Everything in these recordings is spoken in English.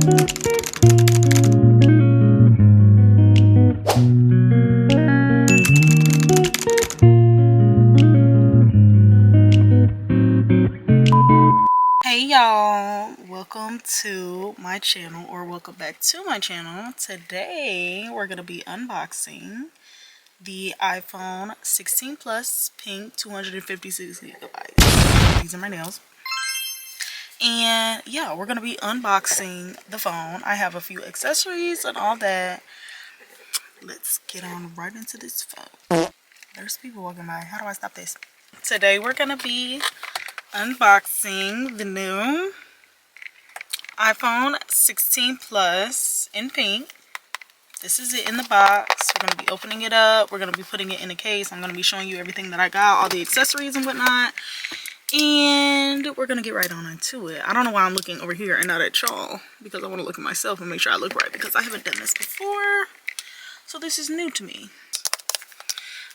Hey y'all, welcome to my channel, or welcome back to my channel. Today we're gonna be unboxing the iPhone 16 Plus pink 256 gigabytes. These are my nails. And yeah, we're gonna be unboxing the phone. I have a few accessories and all that. Let's get on right into this phone. There's people walking by. How do I stop this? Today we're gonna be unboxing the new iPhone 16 Plus in pink. This is it in the box. We're going to be opening it up. We're going to be putting it in a case. I'm going to be showing you everything that I got, all the accessories and whatnot. And we're going to get right on into it. I don't know why I'm looking over here and not at y'all, because I want to look at myself and make sure I look right, because I haven't done this before. So this is new to me.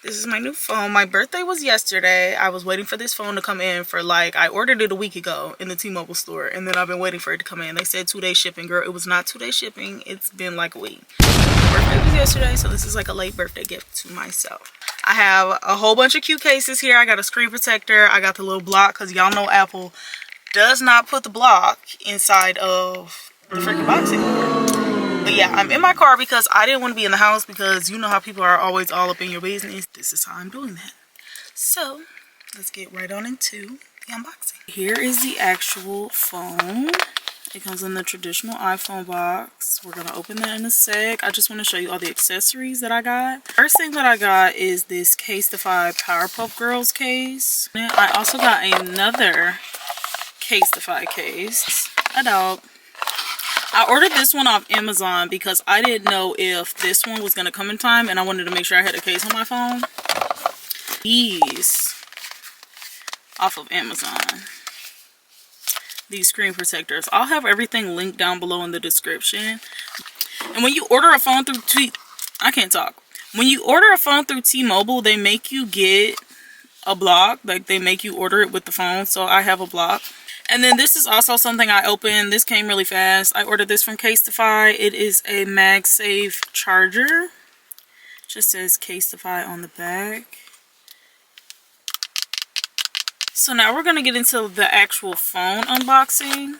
This is my new phone. My birthday was yesterday. I was waiting for this phone to come in for I ordered it a week ago in the T-Mobile store. And then I've been waiting for it to come in. They said 2-day shipping. Girl, it was not 2-day shipping. It's been like a week. My birthday was yesterday, so this is like a late birthday gift to myself. I have a whole bunch of cute cases here. I got a screen protector. I got the little block, because y'all know Apple does not put the block inside of the freaking box anymore. But yeah, I'm in my car because I didn't want to be in the house, because you know how people are always all up in your business. This is how I'm doing that. So let's get right on into the unboxing. Here is the actual phone. It comes in the traditional iPhone box. We're going to open that in a sec. I just want to show you all the accessories that I got. First thing that I got is this Casetify Powerpuff Girls case. And I also got another Casetify case. A dog. I ordered this one off Amazon because I didn't know if this one was going to come in time, and I wanted to make sure I had a case on my phone. These off of Amazon. These screen protectors. I'll have everything linked down below in the description. And when you order a phone through When you order a phone through T-Mobile, they make you get a block. They make you order it with the phone. So I have a block. And then this is also something I opened. This came really fast. I ordered this from Casetify. It is a MagSafe charger. Just says Casetify on the back. So now we're going to get into the actual phone unboxing.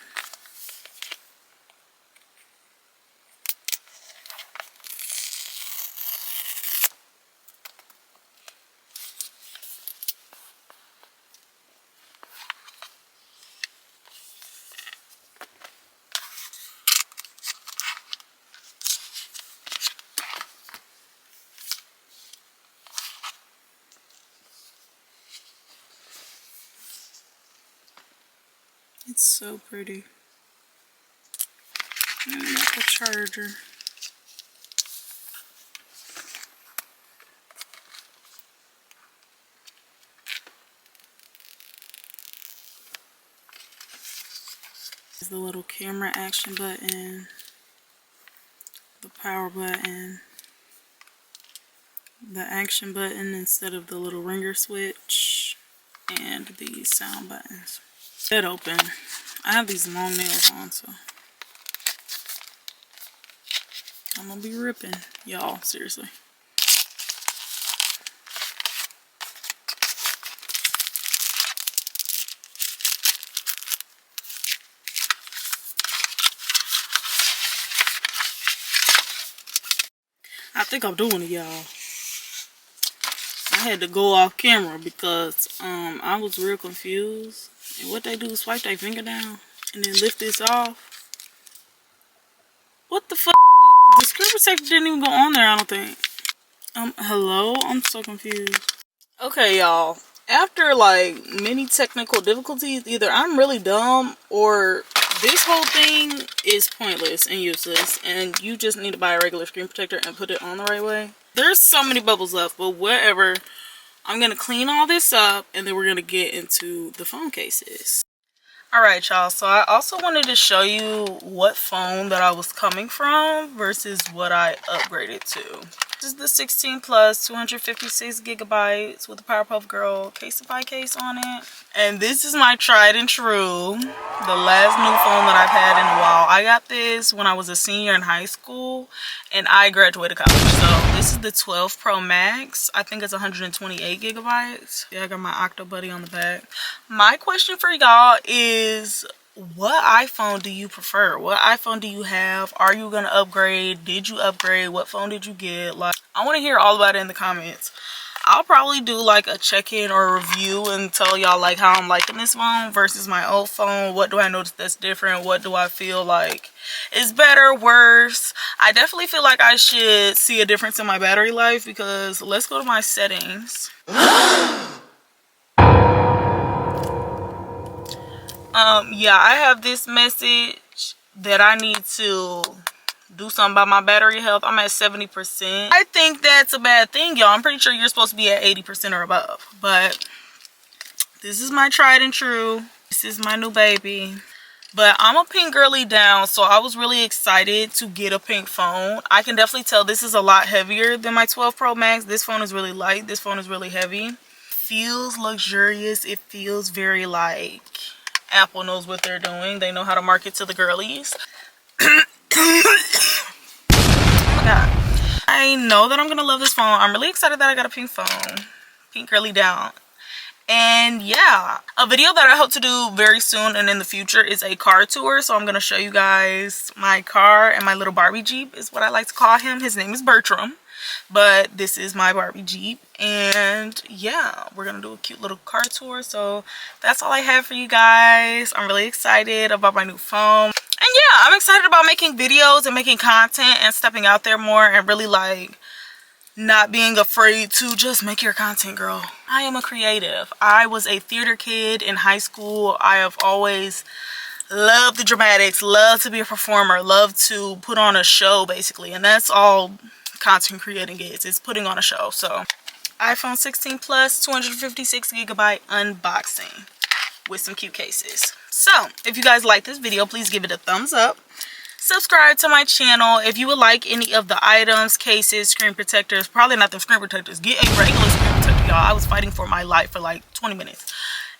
It's so pretty. And the charger. There's the little camera action button, the power button, the action button instead of the little ringer switch, and the sound buttons. It open. I have these long nails on, so I'm gonna be ripping, y'all, seriously. I think I'm doing it, y'all. I had to go off camera because I was real confused. And what they do is swipe their finger down and then lift this off. What the fuck? The screen protector didn't even go on there, I don't think. Hello? I'm so confused. Okay, y'all. After many technical difficulties, either I'm really dumb or this whole thing is pointless and useless, and you just need to buy a regular screen protector and put it on the right way. There's so many bubbles left, but whatever. I'm gonna clean all this up, and then we're gonna get into the phone cases. Alright, y'all, so I also wanted to show you what phone that I was coming from versus what I upgraded to. This is the 16 plus 256 gigabytes with the Powerpuff Girl Caseify case on it. And this is my tried and true, the last new phone that I've had in a while. I got this when I was a senior in high school and I graduated college. So this is the 12 Pro Max. I think it's 128 gigabytes. Yeah, I got my Octo Buddy on the back. My question for y'all is, what iPhone do you prefer? What iPhone do you have? Are you gonna upgrade? Did you upgrade? What phone did you get? Like, I want to hear all about it in the comments. I'll probably do like a check-in or a review and tell y'all like how I'm liking this phone versus my old phone. What do I notice that's different? What do I feel like is better, worse? I definitely feel like I should see a difference in my battery life, because let's go to my settings. Yeah, I have this message that I need to do something about my battery health. I'm at 70%. I think that's a bad thing, y'all. I'm pretty sure you're supposed to be at 80% or above. But this is my tried and true. This is my new baby. But I'm a pink girly down, so I was really excited to get a pink phone. I can definitely tell this is a lot heavier than my 12 Pro Max. This phone is really light. This phone is really heavy. It feels luxurious. It feels very like Apple knows what they're doing. They know how to market to the girlies. Oh my god. I know that I'm gonna love this phone. I'm really excited that I got a pink phone. Pink girly down. And yeah, a video that I hope to do very soon and in the future is a car tour. So I'm gonna show you guys my car, and my little Barbie Jeep is what I like to call him. His name is Bertram, but this is my Barbie Jeep. And yeah, we're gonna do a cute little car tour. So that's all I have for you guys. I'm really excited about my new phone. And yeah, I'm excited about making videos and making content and stepping out there more, and really like not being afraid to just make your content, girl. I am a creative. I was a theater kid in high school. I have always loved the dramatics, loved to be a performer, loved to put on a show basically. And that's all content creating is. It's putting on a show. So iPhone 16 plus 256 gigabyte unboxing with some cute cases. So if you guys like this video, please give it a thumbs up. Subscribe to my channel. If you would like any of the items, cases, screen protectors, probably not the screen protectors, get a regular screen protector, y'all. I was fighting for my life for like 20 minutes.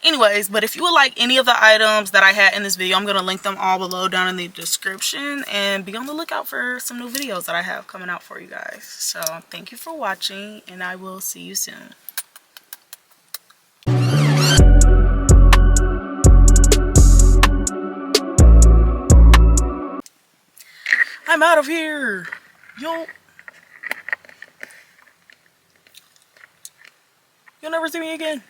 Anyways, but if you would like any of the items that I had in this video, I'm going to link them all below down in the description, and be on the lookout for some new videos that I have coming out for you guys. So thank you for watching, and I will see you soon. I'm out of here. You'll never see me again.